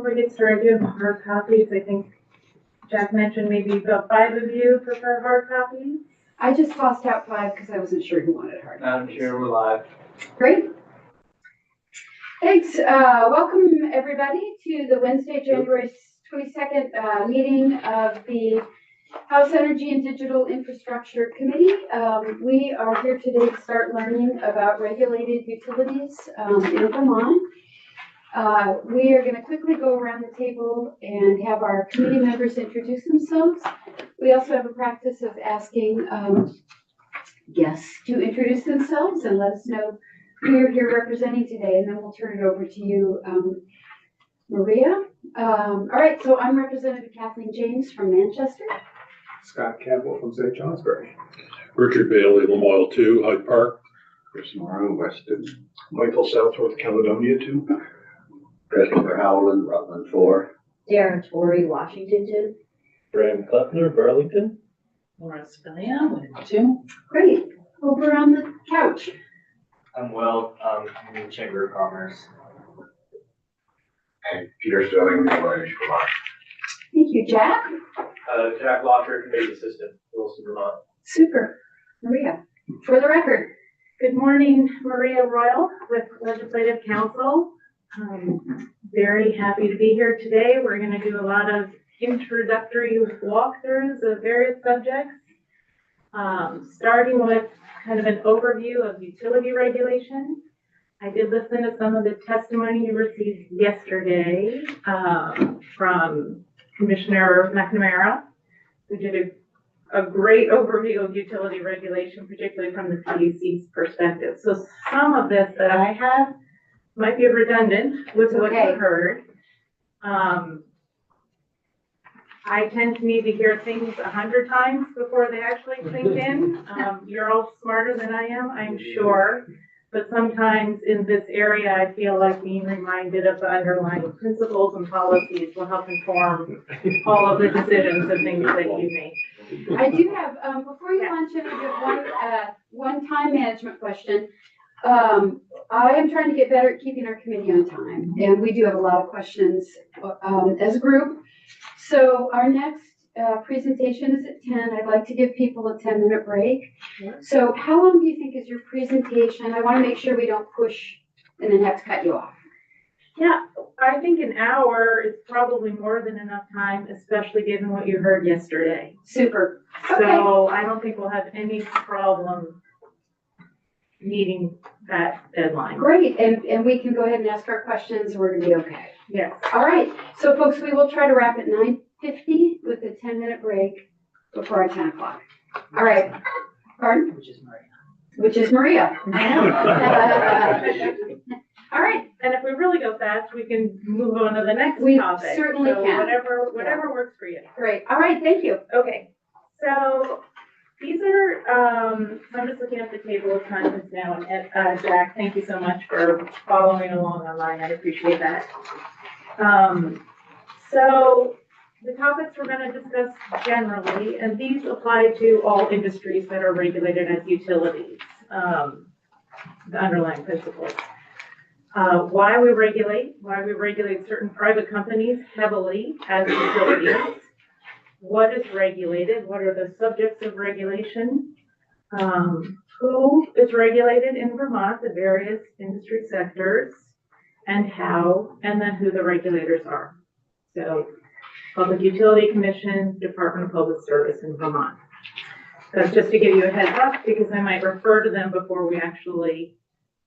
before we get started, do have hard copies. I think Jack mentioned maybe about 5 of you prefer hard copies. I just tossed out 5 because I wasn't sure who wanted hard copies. Madam Chair, we're live. Great. Thanks. Welcome everybody to the Wednesday, January 22nd meeting of the House Energy and Digital Infrastructure Committee. We are here today to start learning about regulated utilities in Vermont. We are going to quickly go around the table and have our committee members introduce themselves. We also have a practice of asking guests to introduce themselves and let us know who you're here representing today, and then we'll turn it over to you, Maria. All right, so I'm Representative Kathleen James from Manchester. Scott Campbell from St. Johnsbury. Richard Bailey, Lamoille 2, Hyde Park. Chris Morrow, Weston. Michael Southworth, Caledonia 2. Christopher Howland, Rutland 4. Darren Torrey, Washington 2. Brian Kleppner, Burlington. Laura Spillia, Winter 2. Great. Over on the couch. I'm Will, I'm in the Chamber of Commerce. And Peter Sterling, Vermont. Thank you, Jack. Jack Locker, Committee Assistant, Wilson, Vermont. Super. Maria, for the record. Good morning, Maria Royal with Legislative Council. Very happy to be here today. We're going to do a lot of introductory walkthroughs of various subjects, starting with kind of an overview of utility regulation. I did listen to some of the testimony you received yesterday from Commissioner McNamara, who did a great overview of utility regulation, particularly from the PUC's perspective. So some of this that I have might be redundant with what you heard. I tend to need to hear things 100 times before they actually sink in. You're all smarter than I am, I'm sure. But sometimes in this area, I feel like being reminded of the underlying principles and policies will help inform all of the decisions and things that you make. I do have, before you launch into one time management question. I am trying to get better at keeping our committee on time, and we do have a lot of questions as a group. So our next presentation is at 10. I'd like to give people a 10-minute break. So how long do you think is your presentation? I want to make sure we don't push and then have to cut you off. Yeah, I think an hour is probably more than enough time, especially given what you heard yesterday. Super. So Okay. I don't think we'll have any problem meeting that deadline. Great, and we can go ahead and ask our questions. We're gonna be okay. Yes. All right, so folks, we will try to wrap at 9:50 with a 10-minute break before our 10 o'clock. All right. Pardon? Which is Maria. Which is Maria. All right. And if we really go fast, we can move on to the next We topic. certainly So can. Whatever works for you. Great. All right, thank you. Okay. So these are, I'm just looking at the table of contents now, and Jack, thank you so much for following along online. I appreciate that. So the topics we're going to discuss generally, and these apply to all industries that are regulated as utilities, the underlying principles. Why we regulate certain private companies heavily as utilities. What is regulated? What are the subjects of regulation? Who is regulated in Vermont, the various industry sectors, and how, and then who the regulators are. So, Public Utility Commission, Department of Public Service in Vermont. That's just to give you a heads up, because I might refer to them before we actually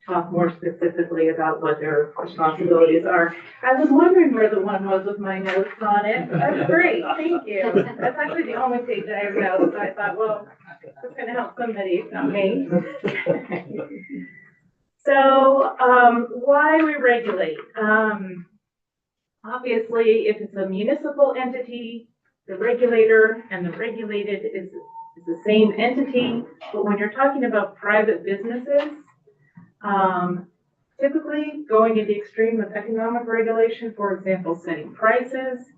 talk more specifically about what their responsibilities are. I was wondering where the one was with my notes on it. That's great, thank you. That's actually the only page I have notes, so I thought, well, it's gonna help somebody, if not me. So, why we regulate? Obviously, if it's a municipal entity, the regulator and the regulated is the same entity, but when you're talking about private businesses, typically going to the extreme of economic regulation, for example, setting prices,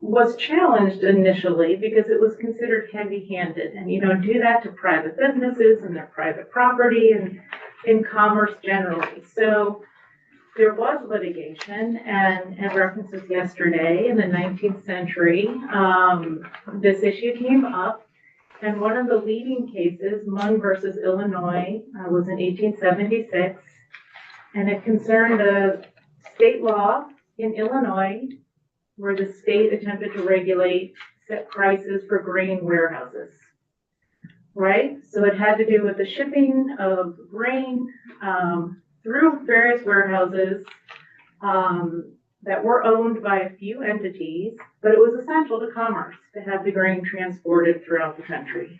was challenged initially because it was considered heavy-handed, and you don't do that to private businesses and their private property and in commerce generally. So there was litigation, and references yesterday in the 19th century, this issue came up. And one of the leading cases, Munn versus Illinois, was in 1876. And it concerned a state law in Illinois where the state attempted to regulate set prices for grain warehouses. Right? So it had to do with the shipping of grain through various warehouses that were owned by a few entities, but it was essential to commerce to have the grain transported throughout the country.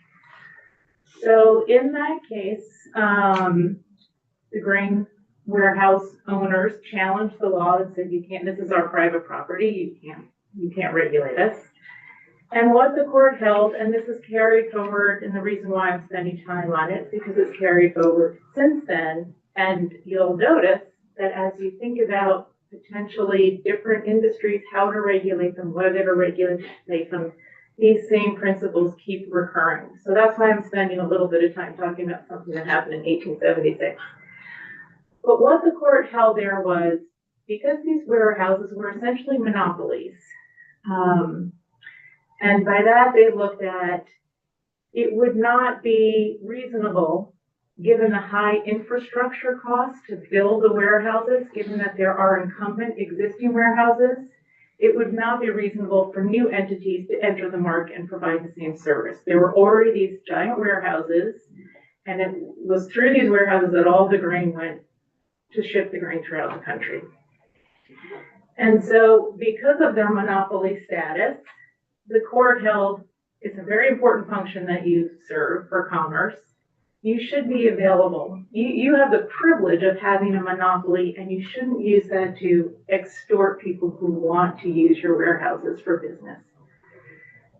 So in that case, the grain warehouse owners challenged the law and said, you can't, this is our private property, you can't regulate us. And what the court held, and this is carried forward, and the reason why I'm spending time on it, because it's carried forward since then, and you'll notice that as you think about potentially different industries, how to regulate them, whether to regulate them, these same principles keep recurring. So that's why I'm spending a little bit of time talking about something that happened in 1876. But what the court held there was, because these warehouses were essentially monopolies, and by that they looked at, it would not be reasonable given the high infrastructure costs to build the warehouses, given that there are incumbent existing warehouses, it would not be reasonable for new entities to enter the market and provide the same service. There were already these giant warehouses, and it was through these warehouses that all the grain went to ship the grain throughout the country. And so because of their monopoly status, the court held it's a very important function that you serve for commerce. You should be available. You have the privilege of having a monopoly, and you shouldn't use that to extort people who want to use your warehouses for business.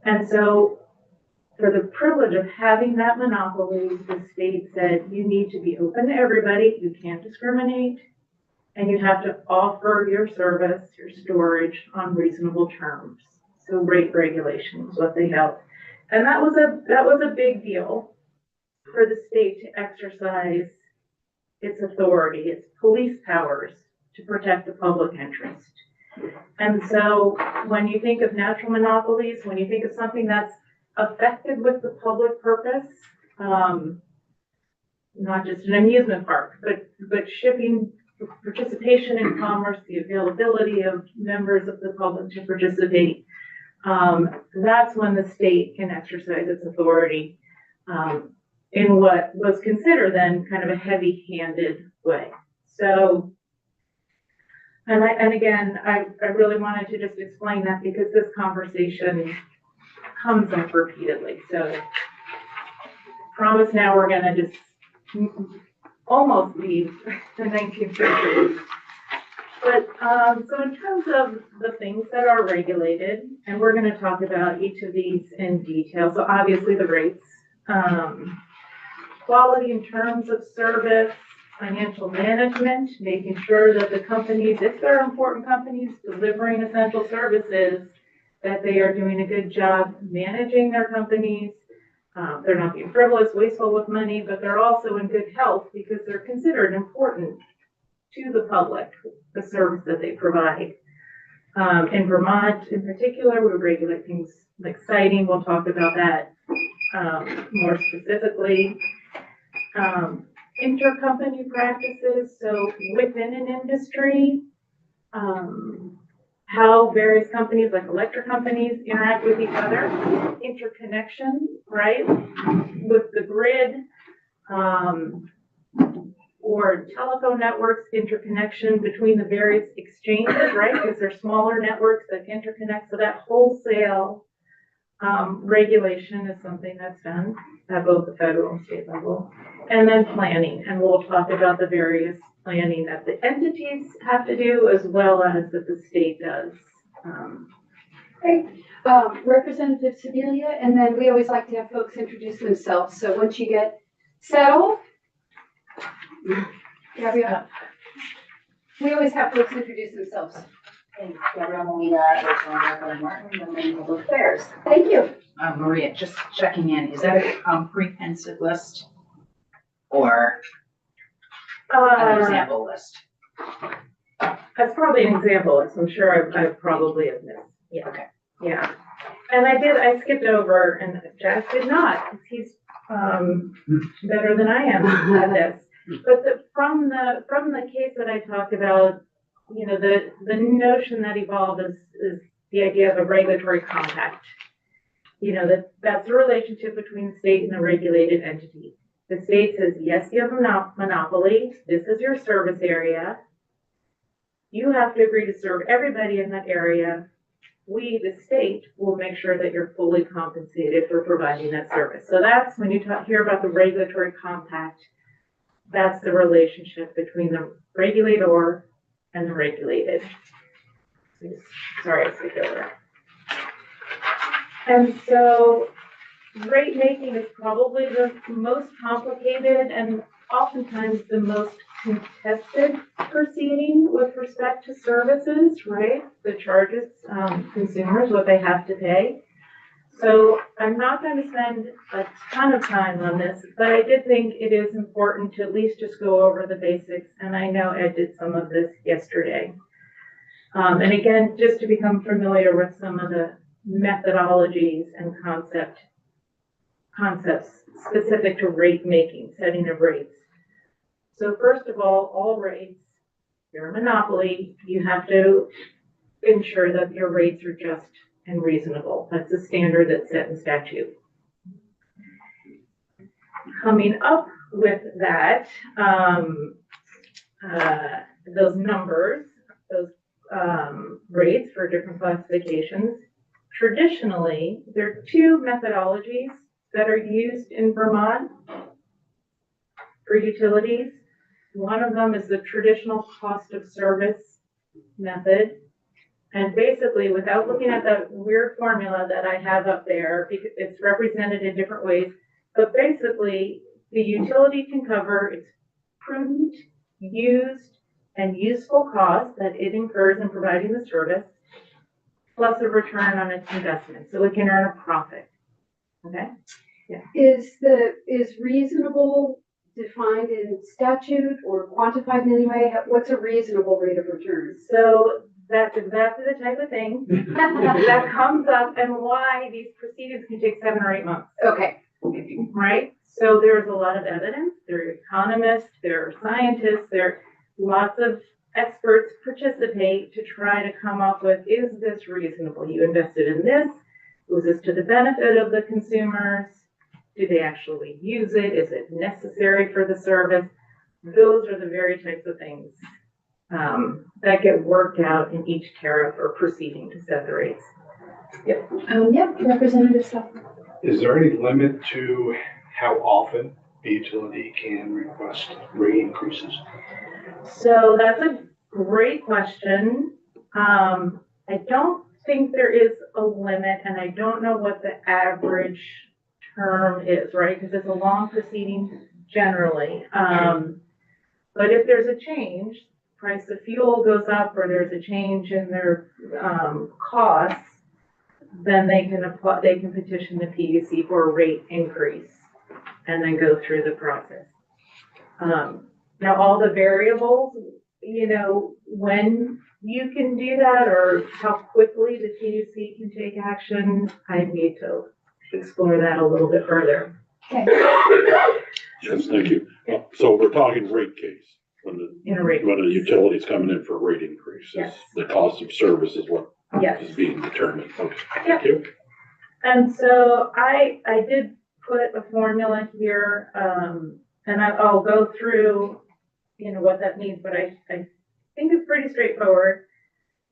And so for the privilege of having that monopoly, the state said you need to be open to everybody, you can't discriminate, and you have to offer your service, your storage on reasonable terms. So rate regulation is what they held. And that was a big deal for the state to exercise its authority, its police powers to protect the public interest. And so when you think of natural monopolies, when you think of something that's affected with the public purpose, not just an amusement park, but shipping, participation in commerce, the availability of members of the public to participate, that's when the state can exercise its authority in what was considered then kind of a heavy-handed way. So, and again, I really wanted to just explain that because this conversation comes up repeatedly. So, promise now we're going to just almost leave the 19th century. But so in terms of the things that are regulated, and we're going to talk about each of these in detail. So obviously the rates, quality in terms of service, financial management, making sure that the companies, if they're important companies delivering essential services, that they are doing a good job managing their companies. They're not being frivolous, wasteful with money, but they're also in good health because they're considered important to the public, the service that they provide. In Vermont, in particular, we regulate things like siting. We'll talk about that more specifically. Intercompany practices, so within an industry, how various companies like electric companies interact with each other, interconnection, right, with the grid, or telephone networks, interconnection between the various exchanges, right, because they're smaller networks that interconnect, so that wholesale regulation is something that's done at both the federal and state level. And then planning, and we'll talk about the various planning that the entities have to do as well as that the state does. Okay, Representative Sebelia, and then we always like to have folks introduce themselves. So once you get settled, Gabrielle, we always have folks introduce themselves. Thanks, Gabrielle Molina, Rachel Martin, Women in Public Affairs. Thank you. Maria, just checking in, is that a comprehensive list or an example list? That's probably an example, as I'm sure I probably have missed. Yeah. Okay. Yeah. And I skipped over, and Jack did not, 'cause he's, better than I am at this. But from the case that I talked about, you know, the notion that evolved is the idea of a regulatory compact. You know, that's a relationship between the state and the regulated entity. The state says, yes, you have a monopoly, this is your service area. You have to agree to serve everybody in that area. We, the state, will make sure that you're fully compensated for providing that service. So that's when you hear about the regulatory compact, that's the relationship between the regulator and the regulated. Sorry, I skipped over that. And so rate making is probably the most complicated and oftentimes the most contested proceeding with respect to services, right? The charges consumers, what they have to pay. So I'm not going to spend a ton of time on this, but I did think it is important to at least just go over the basics. And I know Ed did some of this yesterday. And again, just to become familiar with some of the methodologies and concepts specific to rate making, setting of rates. So first of all rates, you're a monopoly, you have to ensure that your rates are just and reasonable. That's a standard that's set in statute. Coming up with that, those numbers, those rates for different classifications, traditionally, there are two methodologies that are used in Vermont for utilities. One of them is the traditional cost of service method. And basically, without looking at the weird formula that I have up there, because it's represented in different ways, but basically, the utility can cover its prudent, used, and useful costs that it incurs in providing the service, plus a return on its investment, so it can earn a profit. Okay? Yeah. Is reasonable defined in statute or quantified in any way? What's a reasonable rate of return? So that's exactly the type of thing that comes up and why these proceedings can take 7 or 8 months. Okay. Right? So there's a lot of evidence. There are economists, there are scientists, there are lots of experts participate to try to come up with, is this reasonable? You invested in this. Was this to the benefit of the consumers? Do they actually use it? Is it necessary for the service? Those are the very types of things that get worked out in each tariff or proceeding to set the rates. Yep. Representative Stuff. Is there any limit to how often a utility can request rate increases? So that's a great question. I don't think there is a limit, and I don't know what the average term is, right? Because it's a long proceeding generally. But if there's a change, price of fuel goes up, or there's a change in their costs, then they can petition the PUC for a rate increase and then go through the process. Now, all the variables, you know, when you can do that or how quickly the PUC can take action, I need to explore that a little bit further. Okay. Yes, thank you. So we're talking rate case, when In a rate. a utility's coming in for a rate increase. Yes. The cost of service is what Yes. is being determined. Okay, Yep. thank you. And so I did put a formula here, and I'll go through, you know, what that means, but I think it's pretty straightforward.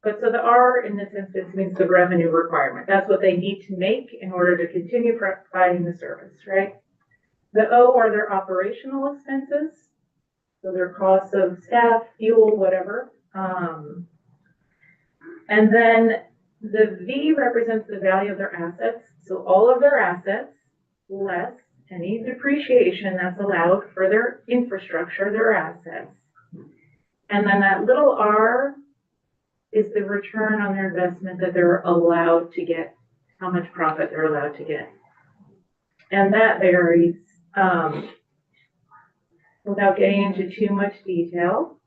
But so the R in this instance means the revenue requirement. That's what they need to make in order to continue providing the service, right? The O are their operational expenses. So their costs of staff, fuel, whatever. And then the V represents the value of their assets. So all of their assets, less any depreciation that's allowed for their infrastructure, their assets. And then that little R is the return on their investment that they're allowed to get, how much profit they're allowed to get. And that varies without getting into too much detail.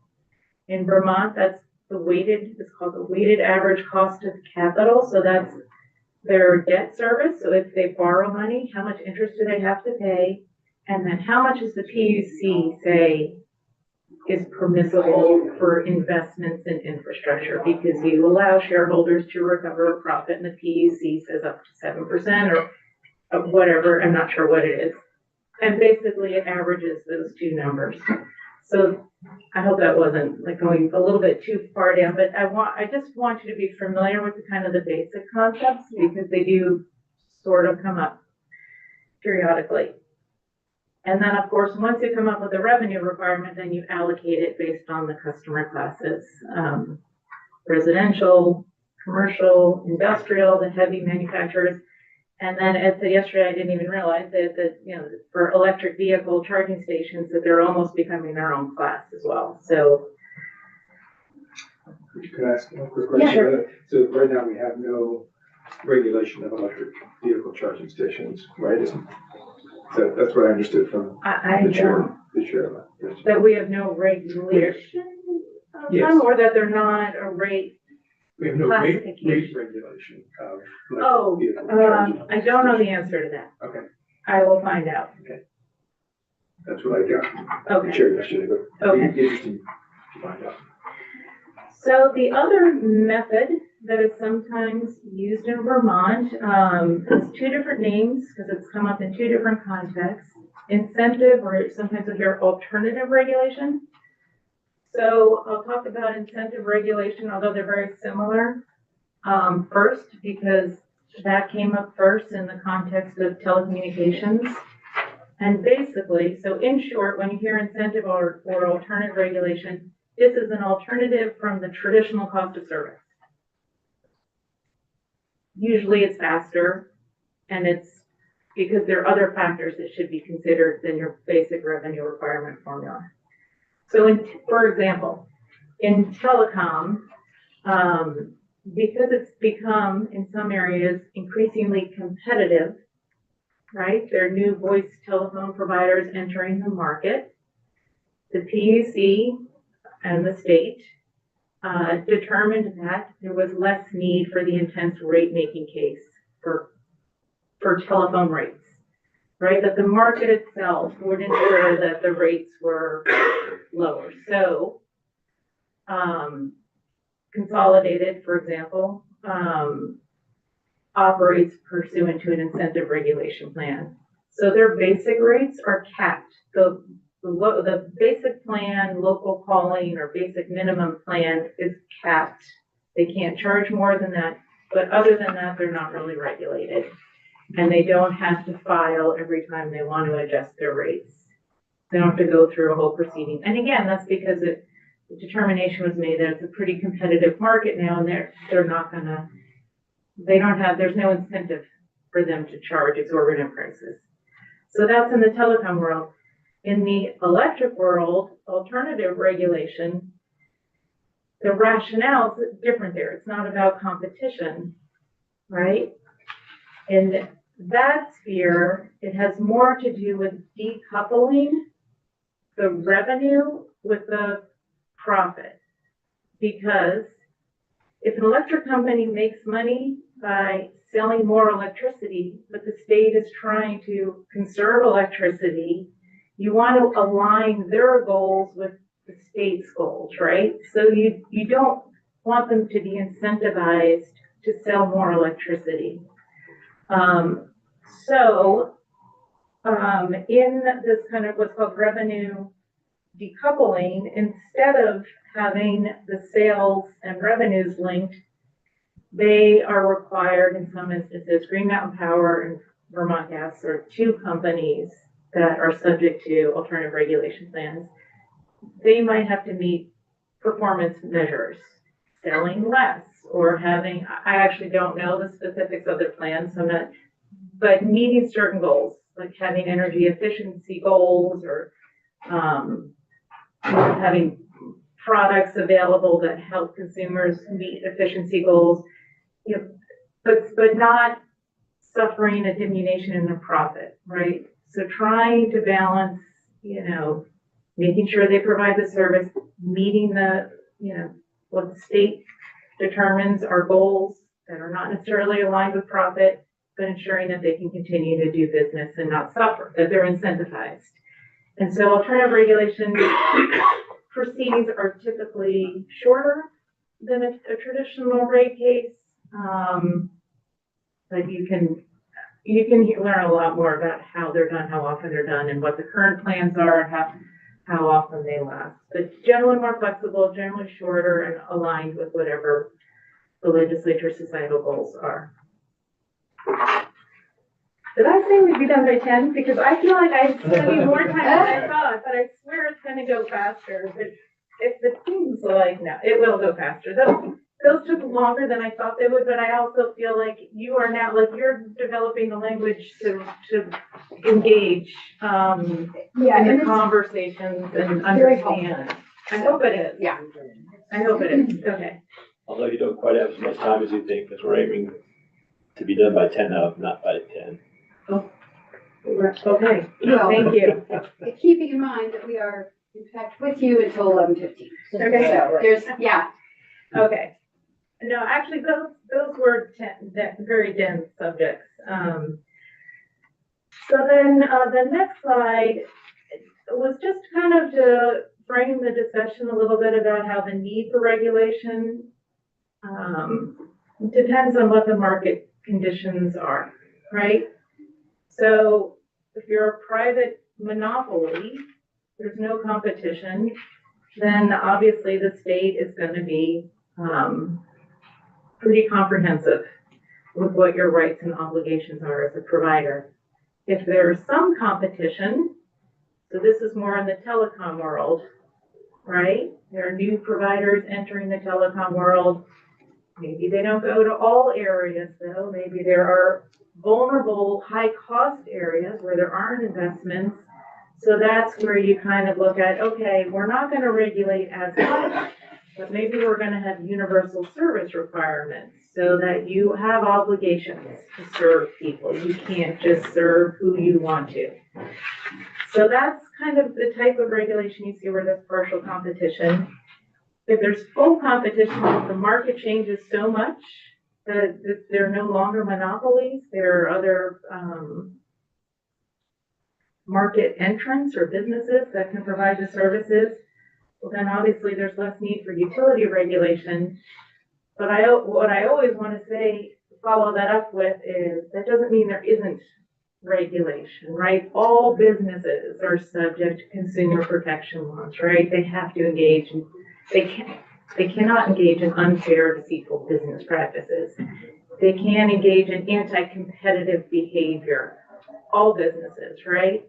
In Vermont, that's it's called the weighted average cost of capital. So that's their debt service. So if they borrow money, how much interest do they have to pay? And then how much does the PUC say is permissible for investments in infrastructure? Because you allow shareholders to recover a profit and the PUC says up to 7% or whatever. I'm not sure what it is. And basically it averages those two numbers. So I hope that wasn't like going a little bit too far down, but I just want you to be familiar with the kind of the basic concepts because they do sort of come up periodically. And then of course, once you come up with a revenue requirement, then you allocate it based on the customer classes, residential, commercial, industrial, the heavy manufacturers. And then as I said yesterday, I didn't even realize that for electric vehicle charging stations, that they're almost becoming their own class as well. So. Could I ask a quick question? Yeah, sure. So right now we have no regulation of electric vehicle charging stations, right? So that's what I understood from I the chair. don't, The chair. that we have no regulation of Yes. them, or that they're not a rate. We have no rate Classification. regulation of Oh, electric vehicle charging. I don't know the answer to that. Okay, I will find out. that's what I got from the Okay. chair yesterday, but Okay. it'd be interesting to find out. So the other method that is sometimes used in Vermont has two different names because it's come up in two different contexts. Incentive, or sometimes you'll hear alternative regulation. So I'll talk about incentive regulation, although they're very similar. First, because that came up first in the context of telecommunications. And basically, so in short, when you hear incentive or alternative regulation, this is an alternative from the traditional cost of service. Usually it's faster, and it's because there are other factors that should be considered than your basic revenue requirement formula. So for example, in telecom, because it's become in some areas increasingly competitive, right? There are new voice telephone providers entering the market. The PUC and the state determined that there was less need for the intense rate-making case for telephone rates, right? That the market itself would ensure that the rates were lower. So, Consolidated, for example, operates pursuant to an incentive regulation plan. So their basic rates are capped. The basic plan, local calling, or basic minimum plan is capped. They can't charge more than that, but other than that, they're not really regulated. And they don't have to file every time they want to adjust their rates. They don't have to go through a whole proceeding. And again, that's because the determination was made that it's a pretty competitive market now, and they're not gonna, there's no incentive for them to charge exorbitant prices. So that's in the telecom world. In the electric world, alternative regulation, the rationale is different there. It's not about competition, right? In that sphere, it has more to do with decoupling the revenue with the profit. Because if an electric company makes money by selling more electricity, but the state is trying to conserve electricity, you want to align their goals with the state's goals, right? So you don't want them to be incentivized to sell more electricity. In this kind of what's called revenue decoupling, instead of having the sales and revenues linked, they are required in some instances. Green Mountain Power and Vermont Gas are two companies that are subject to alternative regulation plans. They might have to meet performance measures, selling less, or having, I actually don't know the specifics of their plans, but meeting certain goals, like having energy efficiency goals, or having products available that help consumers meet efficiency goals, but not suffering a diminution in their profit, right? So trying to balance, making sure they provide the service, meeting the, what the state determines are goals that are not necessarily aligned with profit, but ensuring that they can continue to do business and not suffer, that they're incentivized. And so alternative regulation proceedings are typically shorter than a traditional rate case. But you can learn a lot more about how they're done, how often they're done, and what the current plans are, and how often they last. But generally more flexible, generally shorter, and aligned with whatever the legislature's societal goals are. Did I say we'd be done by 10? Because I feel like I spent more time than I thought, but I swear it's gonna go faster. But if the team's like, no, it will go faster. Those took longer than I thought they would, but I also feel like you are now, like, you're developing the language to engage in the conversations and understand. I hope it is. Yeah. I hope it is. Okay. Although you don't quite have as much time as you think, because we're aiming to be done by 10 out, not by 10. Okay. Well, Thank you. keeping in mind that we are in fact with you until 11:15. Okay. So there's, yeah. Okay. No, actually, those were very dense subjects. So then the next slide was just kind of to frame the discussion a little bit about how the need for regulation depends on what the market conditions are, right? So if you're a private monopoly, there's no competition, then obviously the state is going to be pretty comprehensive with what your rights and obligations are as a provider. If there's some competition, so this is more in the telecom world, right? There are new providers entering the telecom world. Maybe they don't go to all areas though. Maybe there are vulnerable, high-cost areas where there aren't investments. So that's where you kind of look at, okay, we're not going to regulate as much, but maybe we're going to have universal service requirements so that you have obligations to serve people. You can't just serve who you want to. So that's kind of the type of regulation you see where there's partial competition. If there's full competition, if the market changes so much that they're no longer monopolies, there are other market entrants or businesses that can provide the services, well, then obviously there's less need for utility regulation. But what I always want to say, follow that up with, is that doesn't mean there isn't regulation, right? All businesses are subject to consumer protection laws, right? They have to engage in, they cannot engage in unfair, deceitful business practices. They can engage in anti-competitive behavior. All businesses, right?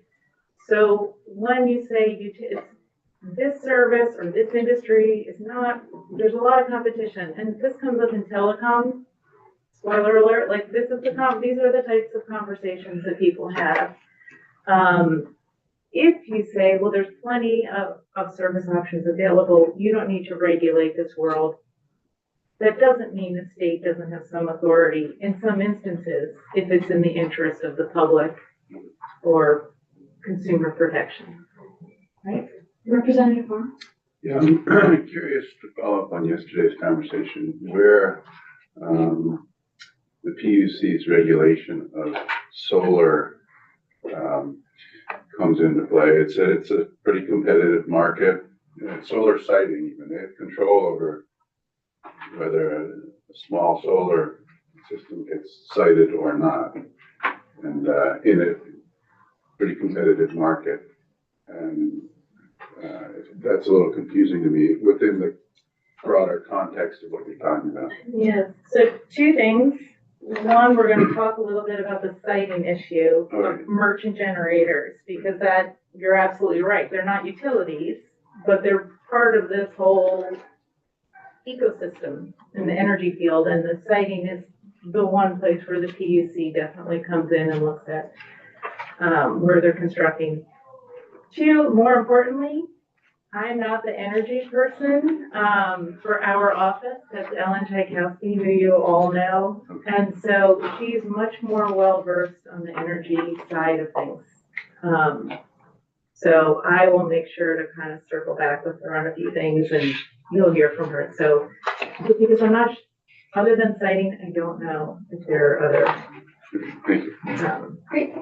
So when you say this service or this industry is not, there's a lot of competition, and this comes up in telecom. Spoiler alert, like these are the types of conversations that people have. If you say, well, there's plenty of service options available, you don't need to regulate this world. That doesn't mean the state doesn't have some authority in some instances if it's in the interest of the public or consumer protection, right? Representative Farmer? Yeah, I'm curious to follow up on yesterday's conversation where the PUC's regulation of solar comes into play. It's a pretty competitive market. Solar siting, even, they have control over whether a small solar system gets sited or not. And in a pretty competitive market. And that's a little confusing to me within the broader context of what you're talking about. Yes, so two things. One, we're going to talk a little bit about the siting issue of merchant generators, because that, you're absolutely right. They're not utilities, but they're part of this whole ecosystem in the energy field, and the siting is the one place where the PUC definitely comes in and looks at where they're constructing. Two, more importantly, I'm not the energy person for our office. That's Ellen Tchaikovsky, who you all know. And so she's much more well-versed on the energy side of things. So I will make sure to kind of circle back with her on a few things and you'll hear from her. So, because I'm not, other than citing, I don't know if there are other. Thank you. Great.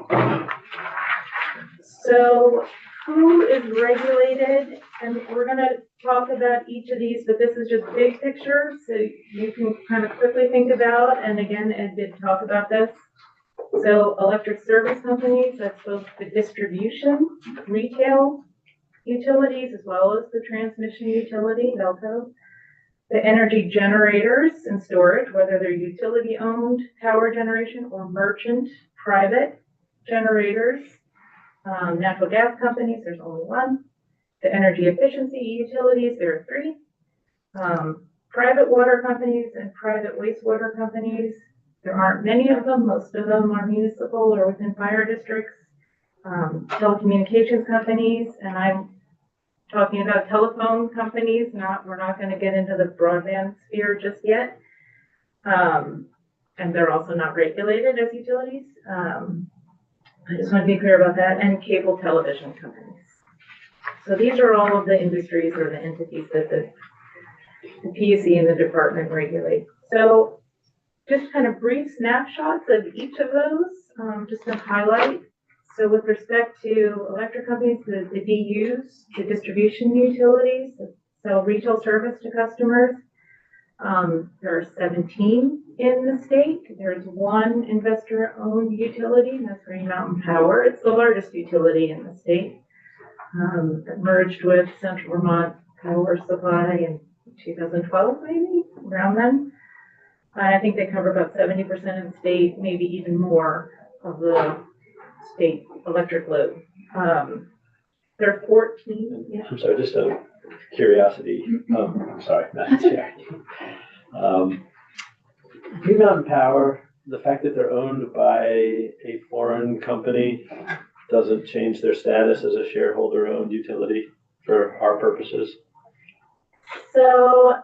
So who is regulated? And we're gonna talk about each of these, but this is just big picture, so you can kind of quickly think about, and again, Ed did talk about this. So electric service companies, that's both the distribution, retail utilities, as well as the transmission utility, Velco. The energy generators and storage, whether they're utility-owned power generation or merchant private generators. Natural gas companies, there's only one. The energy efficiency utilities, there are three. Private water companies and private wastewater companies, there aren't many of them. Most of them are municipal or within fire districts. Telecommunications companies, and I'm talking about telephone companies, we're not going to get into the broadband sphere just yet. And they're also not regulated as utilities. I just want to be clear about that, and cable television companies. So these are all of the industries or the entities that the PUC and the department regulate. So just kind of brief snapshots of each of those, just to highlight. So with respect to electric companies, the DUs, the distribution utilities that sell retail service to customers, there are 17 in the state. There's one investor-owned utility, and that's Green Mountain Power. It's the largest utility in the state. It merged with Central Vermont Power Supply in 2012, maybe, around then. I think they cover about 70% of the state, maybe even more of the state electric load. There are 14. Yeah. I'm sorry, just a curiosity. I'm sorry, not charity. Green Mountain Power, the fact that they're owned by a foreign company doesn't change their status as a shareholder-owned utility for our purposes? So,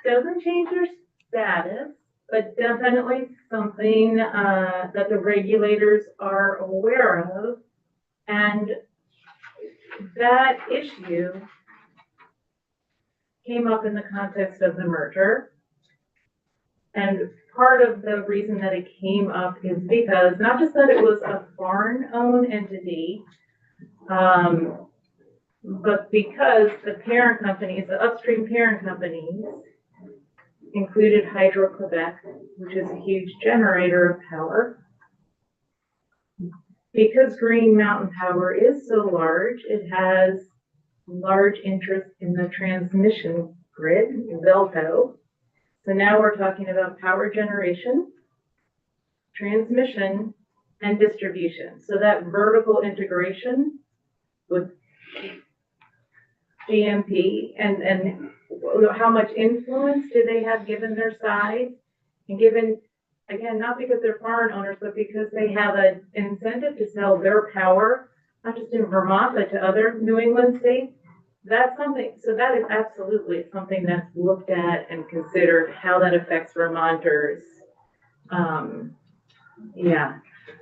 doesn't change their status, but definitely something that the regulators are aware of. And that issue came up in the context of the merger. And part of the reason that it came up is because not just that it was a foreign-owned entity, but because the parent companies, the upstream parent companies, included Hydro-Quebec, which is a huge generator of power. Because Green Mountain Power is so large, it has large interest in the transmission grid, Velco. So now we're talking about power generation, transmission, and distribution. So that vertical integration with GMP and how much influence do they have given their size and given, again, not because they're foreign owners, but because they have an incentive to sell their power, not just in Vermont, but to other New England states. That's something, so that is absolutely something that's looked at and considered how that affects Vermonters. Yeah.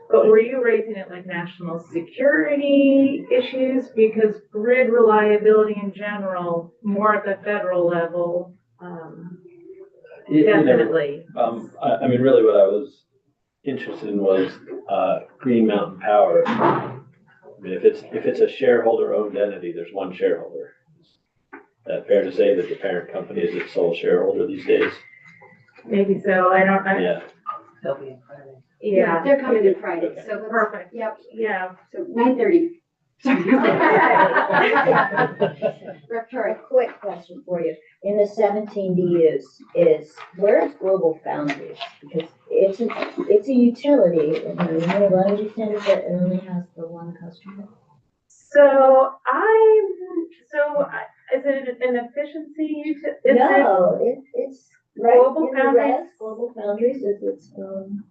But were you raising it like national security issues? Because grid reliability in general, more at the federal level, definitely. I mean, really what I was interested in was Green Mountain Power. I mean, if it's a shareholder-owned entity, there's one shareholder. Is that fair to say that the parent company is its sole shareholder these days? Maybe so. Yeah. They'll be in front of it. Yeah. They're coming in Friday, Okay. so let's, Perfect. yep, Yeah. so 9:30. Rep. Torrey. A quick question for you. In the 17 DUs, where's Global Foundries? Because it's a utility, and the renewable energy standard that only has the one customer. So is it an efficiency? No, it's right Global in the Foundries? res. Global Foundries is its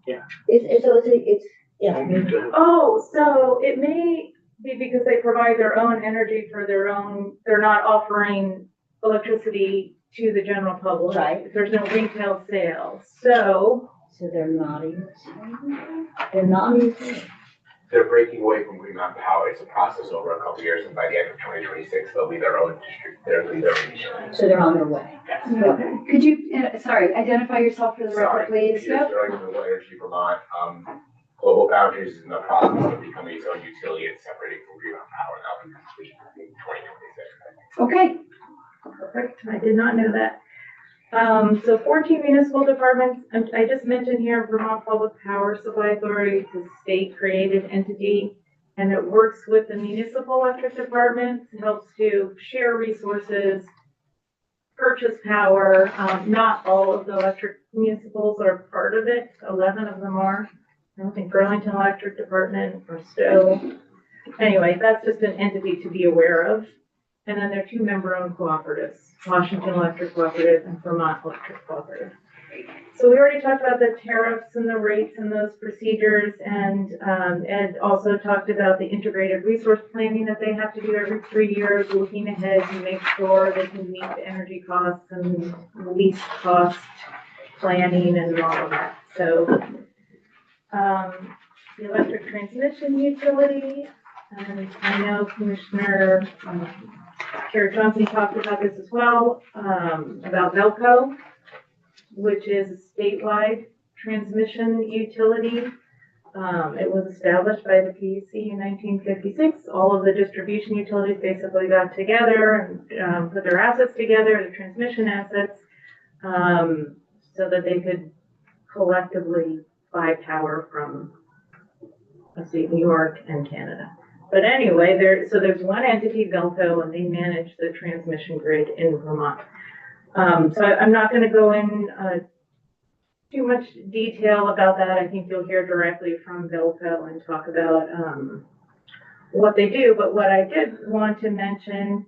Yeah. It's yeah. Oh, so it may be because they provide their own energy for their own, they're not offering electricity to the general public. Right. There's no retail sales. So So they're not even. They're not even. they're breaking away from Green Mountain Power. It's a process over a couple of years, and by the end of 2026, they'll be their own district, they'll be their own utility. So they're on their way. Yes. Okay. Could you, sorry, identify yourself for the record, Sorry, please? Peter Yep. Sterling, Renewable Energy Vermont. Global Boundaries is in the process of becoming its own utility and separating from Green Mountain Power. That'll be completed in 2026. Okay. Perfect, I did not know that. So 14 municipal departments, and I just mentioned here Vermont Public Power Supply Authority, it's a state-created entity, and it works with the municipal electric departments, helps to share resources, purchase power. Not all of the electric municipals are part of it, 11 of them are. I don't think Burlington Electric Department or Stowe. Anyway, that's just an entity to be aware of. And then there are 2 member-owned cooperatives, Washington Electric Cooperative and Vermont Electric Cooperative. So we already talked about the tariffs and the rates and those procedures, and Ed also talked about the integrated resource planning that they have to do every 3 years, looking ahead to make sure they can meet the energy costs and least cost planning and all of that. So the electric transmission utility, and I know Commissioner Kara Johnson talked about this as well, about Velco, which is a statewide transmission utility. It was established by the PUC in 1956. All of the distribution utilities basically got together and put their assets together, the transmission assets, so that they could collectively buy power from, let's see, New York and Canada. But anyway, there's one entity, Velco, and they manage the transmission grid in Vermont. So I'm not going to go in too much detail about that. I think you'll hear directly from Velco and talk about what they do. But what I did want to mention,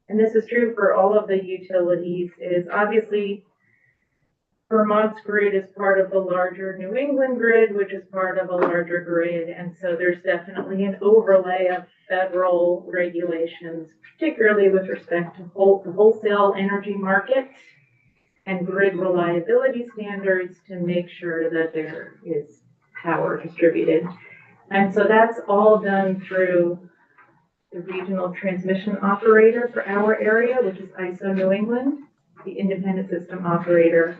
and this is true for all of the utilities, is obviously Vermont's grid is part of the larger New England grid, which is part of a larger grid. And so there's definitely an overlay of federal regulations, particularly with respect to the wholesale energy market and grid reliability standards to make sure that there is power distributed. And so that's all done through the regional transmission operator for our area, which is ISO New England, the independent system operator.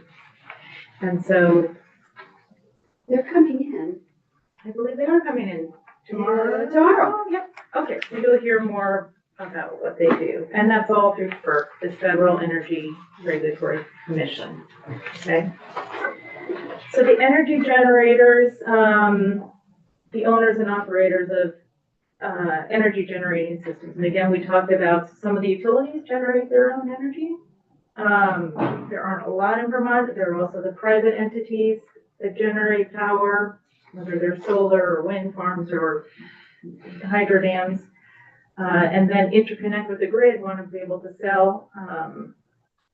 And so they're coming in. I believe they are coming in tomorrow. Tomorrow. Yep. Okay, so you'll hear more about what they do. And that's all through FERC, the Federal Energy Regulatory Commission. Okay. So the energy generators, the owners and operators of energy generating systems. And again, we talked about some of the utilities generate their own energy. There aren't a lot in Vermont. There are also the private entities that generate power, whether they're solar or wind farms or hydro dams, and then interconnect with the grid, want to be able to sell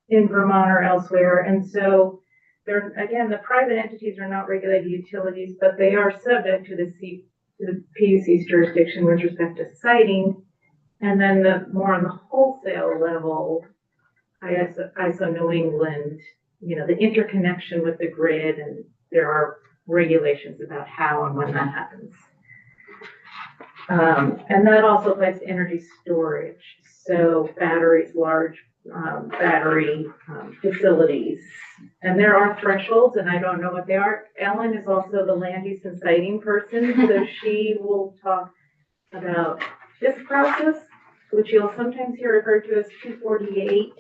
in Vermont or elsewhere. And so again, the private entities are not regulated utilities, but they are subject to the PUC's jurisdiction with respect to siting. And then more on the wholesale level, ISO New England, the interconnection with the grid, and there are regulations about how and when that happens. And that also applies to energy storage. So batteries, large battery facilities. And there are thresholds, and I don't know what they are. Ellen is also the land use and siting person, so she will talk about this process, which you'll sometimes hear referred to as 248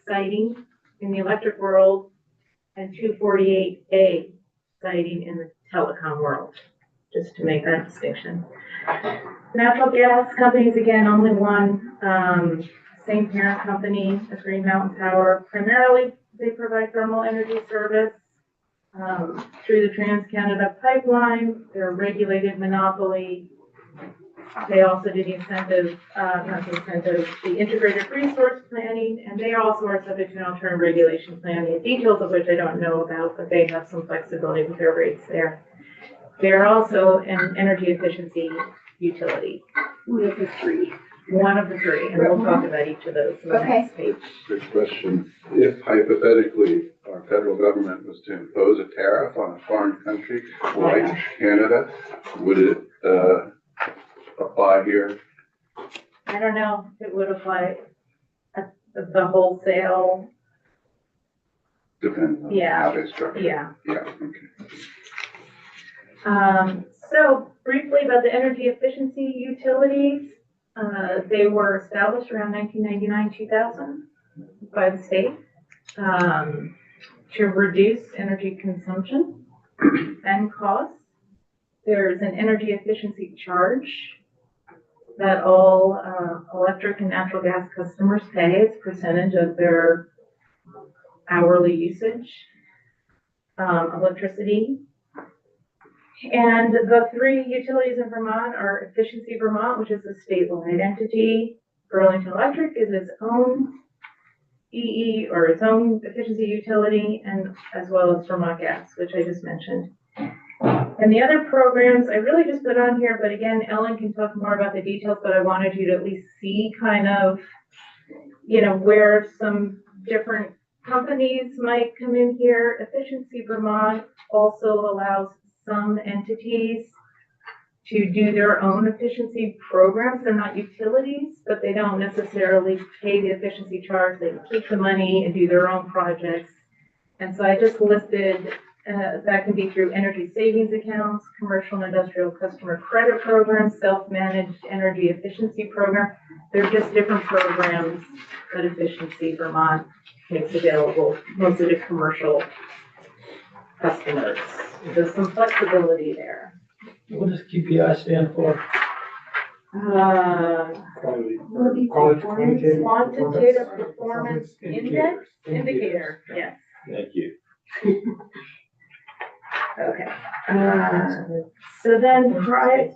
siting in the electric world and 248A siting in the telecom world, just to make that distinction. Natural gas companies, again, only one, same parent company as Green Mountain Power. Primarily, they provide thermal energy service through the Trans-Canada Pipeline. They're a regulated monopoly. They also do the the integrated resource planning, and they also are subject to an alternative regulation plan, the details of which I don't know about, but they have some flexibility with their rates there. They're also an energy efficiency utility. One of the three. One of the three, and we'll talk about each of those on the next page. Good question. If hypothetically our federal government was to impose a tariff on a foreign country like Canada, would it, apply here? I don't know if it would apply at the wholesale. Depends on Yeah. how they structure it. Yeah. Yeah, okay. So briefly about the energy efficiency utilities, they were established around 1999, 2000 by the state, to reduce energy consumption and costs. There's an energy efficiency charge that all electric and natural gas customers pay as a percentage of their hourly usage, electricity. And the three utilities in Vermont are Efficiency Vermont, which is a statewide entity. Burlington Electric is its own EE or its own efficiency utility, and as well as Vermont Gas, which I just mentioned. And the other programs I really just put on here, but again, Ellen can talk more about the details, but I wanted you to at least see kind of, you know, where some different companies might come in here. Efficiency Vermont also allows some entities to do their own efficiency programs. They're not utilities, but they don't necessarily pay the efficiency charge. They can keep the money and do their own projects. And so I just listed, that can be through energy savings accounts, commercial and industrial customer credit programs, self-managed energy efficiency program. They're just different programs that Efficiency Vermont makes available, mostly to commercial customers. There's some flexibility there. What does QPI stand for? Quantitative Performance Indicator, yes. Thank you. Okay. So then private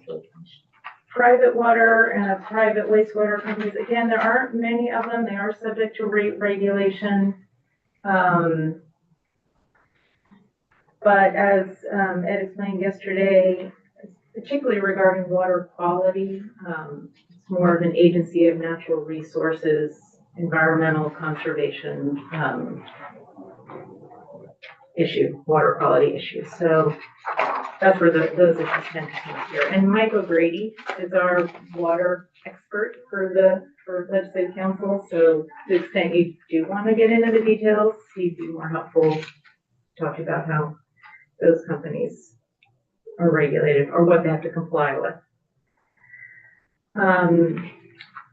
water and private wastewater companies, again, there aren't many of them. They are subject to rate regulation. But as Ed explained yesterday, particularly regarding water quality, it's more of an agency of natural resources, environmental conservation issue, water quality issue. So that's where those issues tend to come here. And Mike O'Grady is our water expert for legislative council. So to the extent you do want to get into the details, he'd be more helpful to talk about how those companies are regulated or what they have to comply with.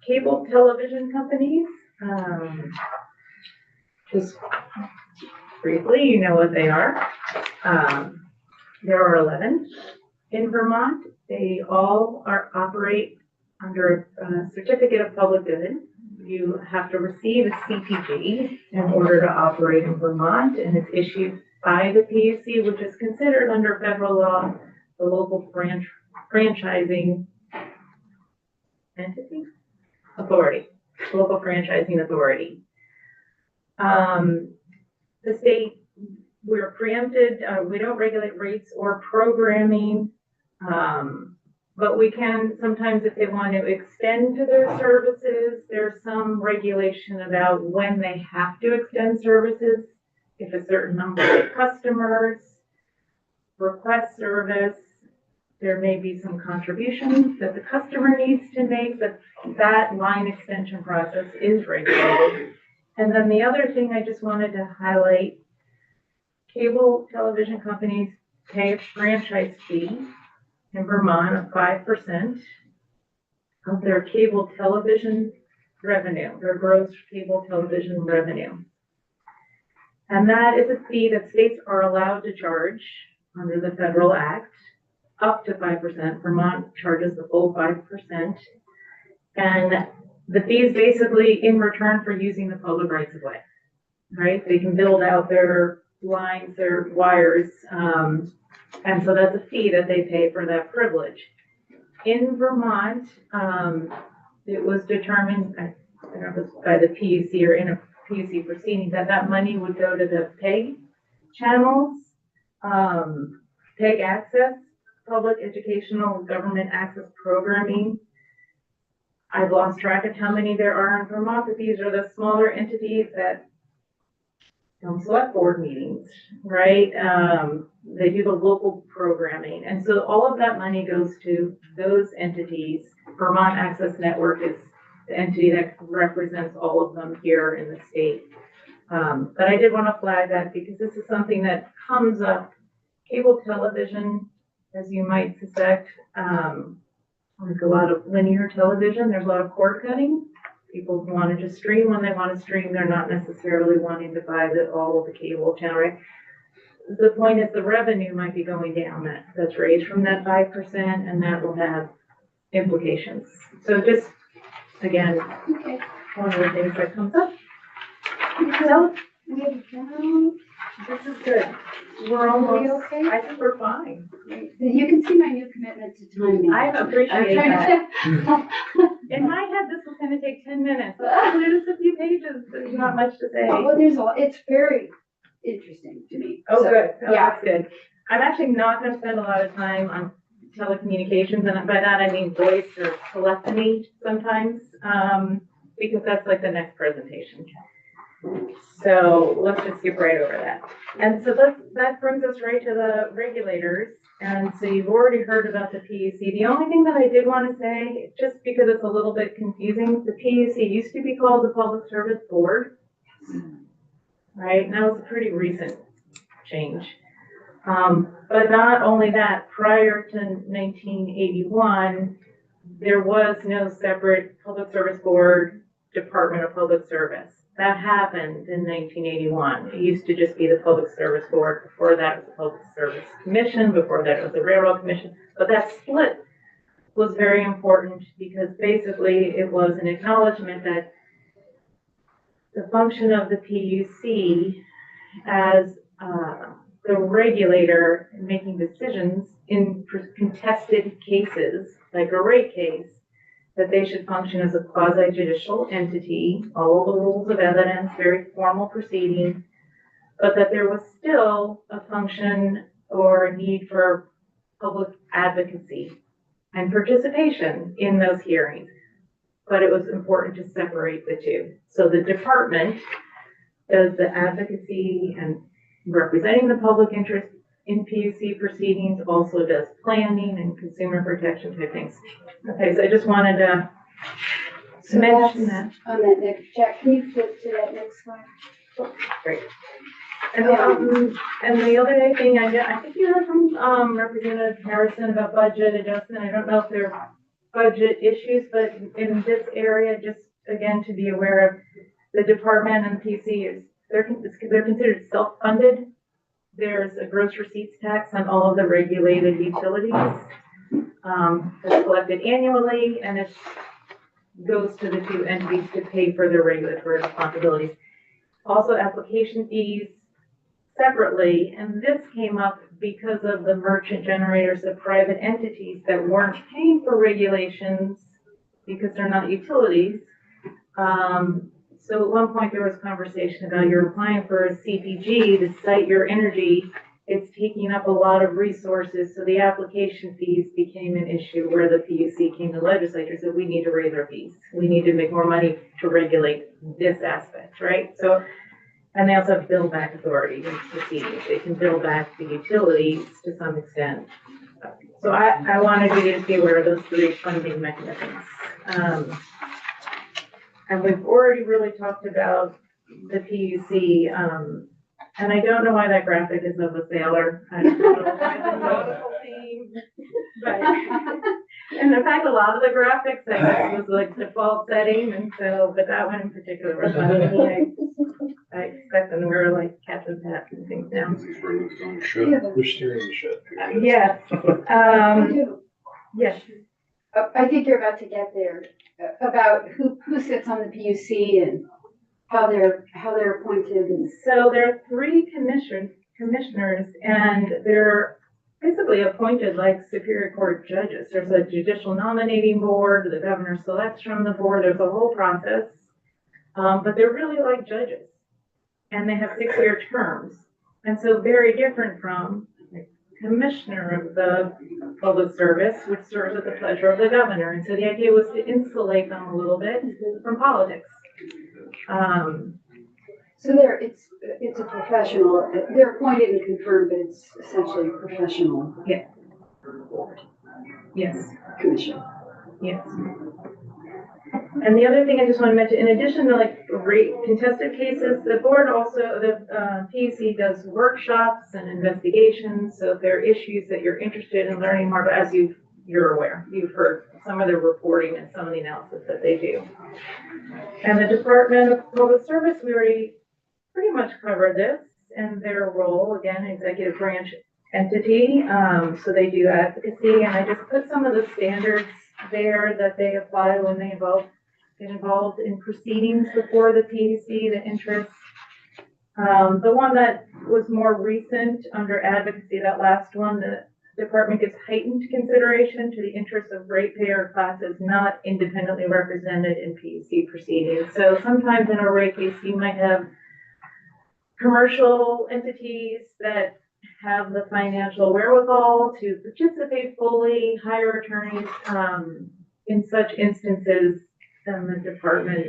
Cable television companies, just briefly, you know what they are. There are 11 in Vermont. They all operate under a certificate of public good. You have to receive a CPG in order to operate in Vermont, and it's issued by the PUC, which is considered under federal law the local franchising entity authority, local franchising authority. The state, we're preempted. We don't regulate rates or programming, but we can sometimes, if they want to extend to their services, there's some regulation about when they have to extend services. If a certain number of customers request service, there may be some contributions that the customer needs to make, but that line extension process is regulated. And then the other thing I just wanted to highlight, cable television companies pay a franchise fee in Vermont of 5% of their cable television revenue, their gross cable television revenue. And that is a fee that states are allowed to charge under the federal act, up to 5%. Vermont charges the full 5%. And the fee is basically in return for using the public rights of way, right? They can build out their lines, their wires, and so that's a fee that they pay for that privilege. In Vermont, it was determined, I don't know if it's by the PUC or in a PUC proceeding, that money would go to the PEG channels, PEG access, public educational government access programming. I've lost track of how many there are in Vermont, but these are the smaller entities that select board meetings, right? They do the local programming. And so all of that money goes to those entities. Vermont Access Network is the entity that represents all of them here in the state. But I did want to flag that because this is something that comes up. Cable television, as you might suspect, there's a lot of linear television. There's a lot of cord cutting. People want to just stream when they want to stream. They're not necessarily wanting to buy all of the cable channel, right? The point is the revenue might be going down. That's raised from that 5%, and that will have implications. So just, again, one of the things that comes up. So, We have down. this is good. We're Are we almost, okay? I think we're fine. You can see my new commitment to time. I now. appreciate I'm that. trying In my head, this was gonna take 10 minutes. There's just a few pages, there's not much to say. Well, there's a lot, it's very interesting to me. Oh, So, good. Oh, yeah. that's good. I'm actually not gonna spend a lot of time on telecommunications, and by that I mean voice or telephony sometimes, because that's like the next presentation. So let's just skip right over that. And so that brings us right to the regulators. And so you've already heard about the PUC. The only thing that I did want to say, just because it's a little bit confusing, the PUC used to be called the Public Service Board, right? And that was a pretty recent change. But not only that, prior to 1981, there was no separate Public Service Board, Department of Public Service. That happened in 1981. It used to just be the Public Service Board. Before that, it was the Public Service Commission. Before that, it was the Railroad Commission. But that split was very important because basically it was an acknowledgement that the function of the PUC as the regulator in making decisions in contested cases, like a rate case, that they should function as a quasi-judicial entity, all the rules of evidence, very formal proceeding, but that there was still a function or a need for public advocacy and participation in those hearings. But it was important to separate the two. So the department does the advocacy and representing the public interest in PUC proceedings, also does planning and consumer protection type things. Okay, so I just wanted to mention that. On that next, Jack, can you flip to that next slide? Great. And the other thing, I think you heard from Representative Harrison about budget adjustment. I don't know if there are budget issues, but in this area, just again to be aware of the department and PUC they're considered self-funded. There's a gross receipts tax on all of the regulated utilities. It's collected annually, and it goes to the two entities to pay for their regulatory responsibilities. Also, application fees separately, and this came up because of the merchant generators, the private entities that weren't paying for regulations because they're not utilities. So at one point there was conversation about you're applying for a CPG to cite your energy. It's taking up a lot of resources, so the application fees became an issue where the PUC came to the legislature and said, we need to raise our fees. We need to make more money to regulate this aspect, right? So, and they also have bill back authority in proceedings. They can bill back the utilities to some extent. So I wanted you to be aware of those three funding mechanisms. And we've already really talked about the PUC, and I don't know why that graphic is of a sailor. I don't know why the nautical theme, but, and in fact, a lot of the graphics, I guess, was like default setting, and so, but that one in particular was funny. I expect them to wear like captain's hats and things now. They're steering the ship. Yes, I do. yes. I think you're about to get there, about who sits on the PUC and how they're appointed and. So there are three commissioners, and they're basically appointed like Superior Court judges. There's a judicial nominating board, the governor selects from the board, there's a whole process. But they're really like judges, and they have 6-year terms. And so very different from the commissioner of the public service, which serves at the pleasure of the governor. And so the idea was to insulate them a little bit from politics. So it's a professional, they're appointed and confirmed, but it's essentially a professional. Yes. Commission. Yes. And the other thing I just want to mention, in addition to like rate contested cases, the board also, the PUC does workshops and investigations. So if there are issues that you're interested in learning more about, as you're aware, you've heard some of the reporting and some of the analysis that they do. And the Department of Public Service, we already pretty much covered this and their role, again, executive branch entity. So they do advocacy, and I just put some of the standards there that they apply when they get involved in proceedings before the PUC, the interest. The one that was more recent under advocacy, that last one, the department gives heightened consideration to the interests of ratepayer classes not independently represented in PUC proceedings. So sometimes in a rate case, you might have commercial entities that have the financial wherewithal to participate fully, hire attorneys. In such instances, the department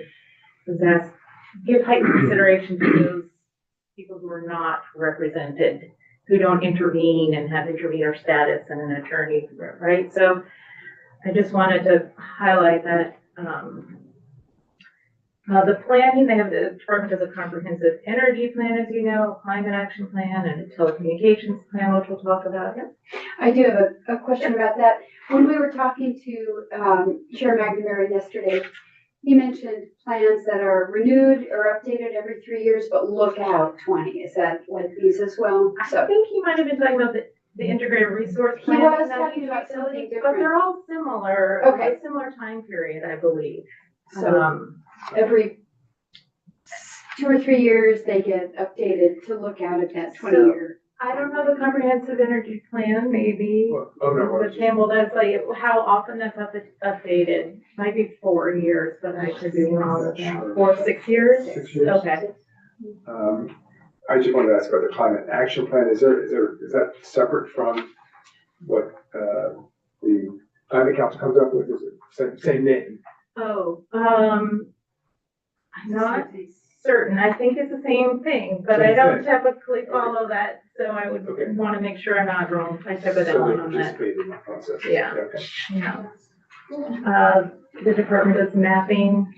is asked, give heightened consideration to those people who are not represented, who don't intervene and have intervener status and an attorney, right? So I just wanted to highlight that. The planning, the department does a comprehensive energy plan, as you know, a climate action plan, and a telecommunications plan, which we'll talk about. Yeah. I do have a question about that. When we were talking to Chair McNamara yesterday, he mentioned plans that are renewed or updated every 3 years, but look out 20. Is that like these as well? I think he might have been talking about the integrated resource plan. He was talking about something different. But they're all similar. Okay. A similar time period, I believe. So every 2 or 3 years, they get updated to look out at that 20-year. I don't know the comprehensive energy plan, maybe. No. The Campbell, that's like how often that's updated. Might be 4 years, but I could be wrong with that. 4 or 6 years? 6 years. Okay. I just wanted to ask about the climate action plan. Is that separate from what the climate council comes up with? Is it same name? Oh, I'm not certain. I think it's the same thing, but I don't typically follow that, so I would want to make sure I'm not wrong. I type it on that. Participate in the process. Yeah. Okay. Yeah. The department does mapping,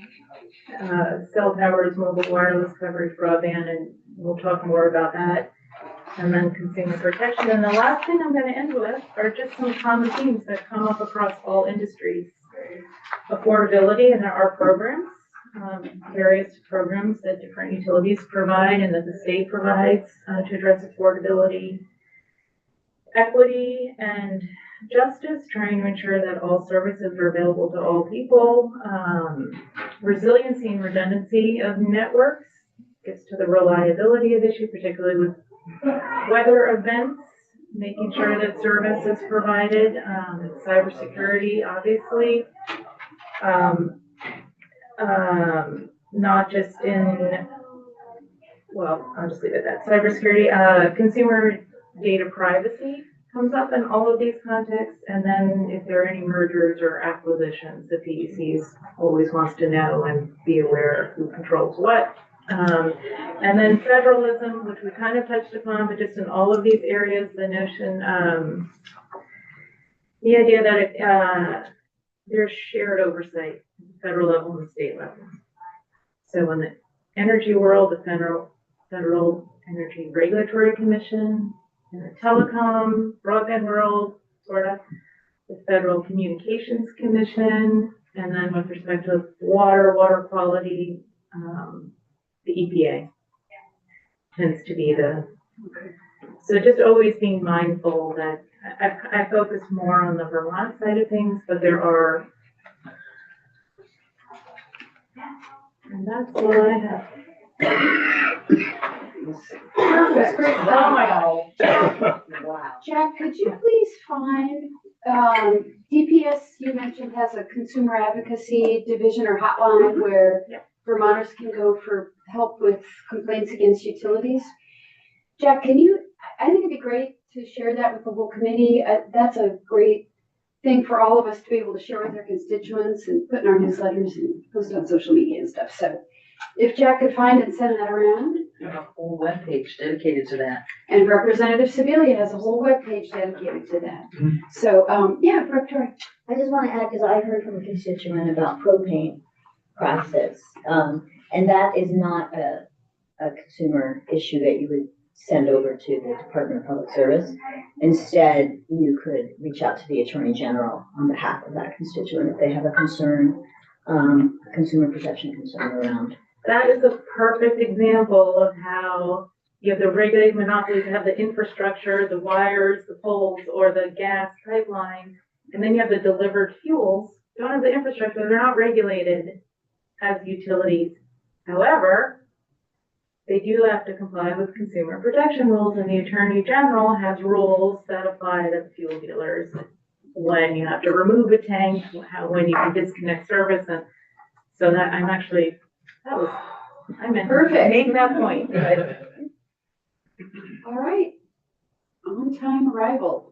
cell towers, mobile wireless coverage, broadband, and we'll talk more about that. And then consumer protection. And the last thing I'm going to end with are just some common themes that come up across all industries. Affordability in our programs, various programs that different utilities provide and that the state provides to address affordability. Equity and justice, trying to ensure that all services are available to all people. Resiliency and redundancy of networks gets to the reliability of issue, particularly with weather events, making sure that service is provided. Cybersecurity, obviously. Not just in, well, I'll just leave it at that. Cybersecurity, consumer data privacy comes up in all of these contexts. And then if there are any mergers or acquisitions, the PUC always wants to know and be aware of who controls what. And then federalism, which we kind of touched upon, but just in all of these areas, the notion, the idea that there's shared oversight at the federal level and the state level. So in the energy world, the Federal Energy Regulatory Commission, in the telecom, broadband world, sort of, the Federal Communications Commission, and then with respect to water quality, the EPA tends to be so just always being mindful that I focus more on the Vermont side of things, but there are, and that's all I have. That's great. Oh my God. Wow. Jack, could you please find, DPS, you mentioned, has a consumer advocacy division or hotline where Vermonters can go for help with complaints against utilities. Jack, I think it'd be great to share that with the whole committee. That's a great thing for all of us to be able to share with our constituents and put in our newsletters and post on social media and stuff. So if Jack could find and send that around. We have a whole webpage dedicated to that. And Representative Sibilia has a whole webpage dedicated to that. So, yeah, Victoria. I just want to add, because I heard from a constituent about propane prices. And that is not a consumer issue that you would send over to the Department of Public Service. Instead, you could reach out to the Attorney General on behalf of that constituent if they have a concern, consumer protection concern around. That is a perfect example of how you have the regulated monopolies that have the infrastructure, the wires, the poles, or the gas pipeline, and then you have the delivered fuels, don't have the infrastructure, they're not regulated as utilities. However, they do have to comply with consumer protection rules, and the Attorney General has rules that apply to the fuel dealers. When you have to remove a tank, when you can disconnect service, and so that I meant Perfect. make that point. All right. On-time arrival.